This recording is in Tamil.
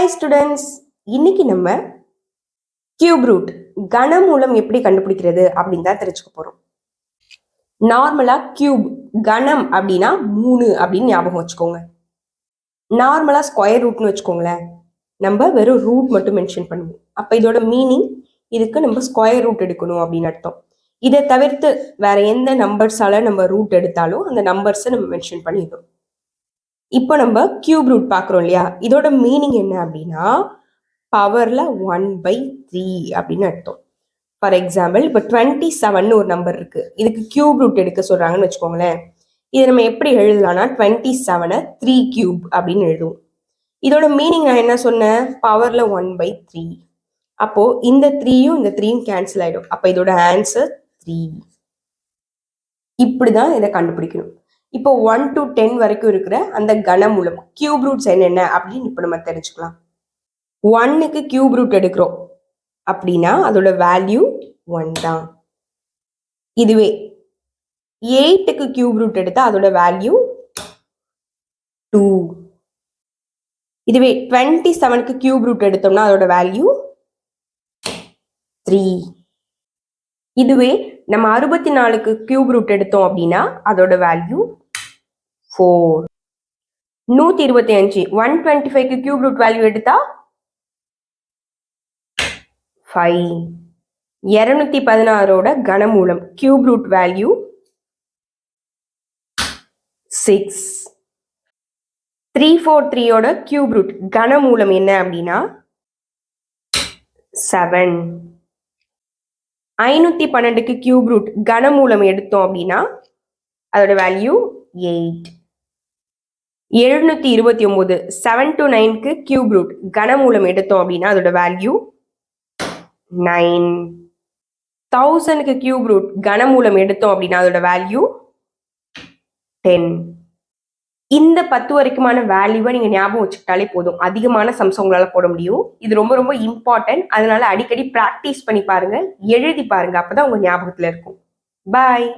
ஹாய் ஸ்டூடெண்ட்ஸ், இன்னைக்கு நம்ம கியூப் ரூட் கனமூலம் எப்படி கண்டுபிடிக்கிறது அப்படின்னு தான் தெரிஞ்சுக்க போறோம். நார்மலா கியூப் கணம் அப்படின்னா 3 அப்படின்னு ஞாபகம் வச்சுக்கோங்க. நார்மலா ஸ்கொயர் ரூட்னு வச்சுக்கோங்களேன், நம்ம வெறும் ரூட் மட்டும் மென்ஷன் பண்ணுவோம். அப்ப இதோட மீனிங் இதுக்கு நம்ம ஸ்கொயர் ரூட் எடுக்கணும் அப்படின்னு அர்த்தம். இதை தவிர்த்து வேற எந்த நம்பர்ஸால நம்ம ரூட் எடுத்தாலும் அந்த நம்பர்ஸை நம்ம மென்ஷன் பண்ணிடணும். இப்போ நம்ம கியூப் ரூட் பார்க்குறோம் இல்லையா, இதோட மீனிங் என்ன அப்படின்னா பவர்ல 1/3 அப்படின்னு அர்த்தம். ஃபார் எக்ஸாம்பிள், இப்போ 27 ஒரு நம்பர் இருக்கு, இதுக்கு கியூப் ரூட் எடுக்க சொல்றாங்கன்னு வச்சுக்கோங்களேன். இதை நம்ம எப்படி எழுதலாம்னா 27 3 கியூப் அப்படின்னு எழுதுவோம். இதோட மீனிங் நான் என்ன சொன்னேன், பவர்ல 1/3. அப்போ இந்த 3யும் இந்த 3யும் கேன்சல் ஆயிடும். அப்போ இதோட ஆன்சர் 3. இப்படிதான் இதை கண்டுபிடிக்கணும். இப்போ 1 to 10 வரைக்கும் இருக்கிற அந்த கனமூலம் கியூப் ரூட்ஸ் என்னென்ன அப்படின்னு இப்போ நம்ம தெரிஞ்சுக்கலாம். 1க்கு கியூப் ரூட் எடுக்கிறோம் அப்படின்னா அதோட வேல்யூ 1 தான். இதுவே 8க்கு கியூப் ரூட் எடுத்தா அதோட வேல்யூ 2. இதுவே 27க்கு கியூப் ரூட் எடுத்தோம்னா அதோட வேல்யூ 3. இதுவே நம்ம 64க்கு கியூப் ரூட் எடுத்தோம் அப்படின்னா அதோட வேல்யூ 4. 125 125க்கு கியூப் ரூட் வேல்யூ எடுத்தா 5. 216ஓட கனமூலம் கியூப் ரூட் வேல்யூ 6. 343ஓட கியூப் ரூட் கனமூலம் என்ன அப்படின்னா 7. 512க்கு கியூப் ரூட் கனமூலம் எடுத்தோம் அப்படின்னா அதோட வேல்யூ 8. 729 7 to 9க்கு கியூப் ரூட் கனமூலம் எடுத்தோம் அப்படின்னா அதோட வேல்யூ 9. 1000க்கு கியூப் ரூட் கனமூலம் எடுத்தோம் அப்படின்னா அதோட வேல்யூ 10. இந்த 10 வரைக்குமான வேல்யூவை நீங்க ஞாபகம் வச்சுக்கிட்டாலே போதும், அதிகமான சம்ஸ் உங்களால போட முடியும். இது ரொம்ப ரொம்ப இம்பார்ட்டன்ட். அதனால அடிக்கடி பிராக்டிஸ் பண்ணி பாருங்க, எழுதி பாருங்க, அப்பதான் உங்க ஞாபகத்துல இருக்கும். பாய்.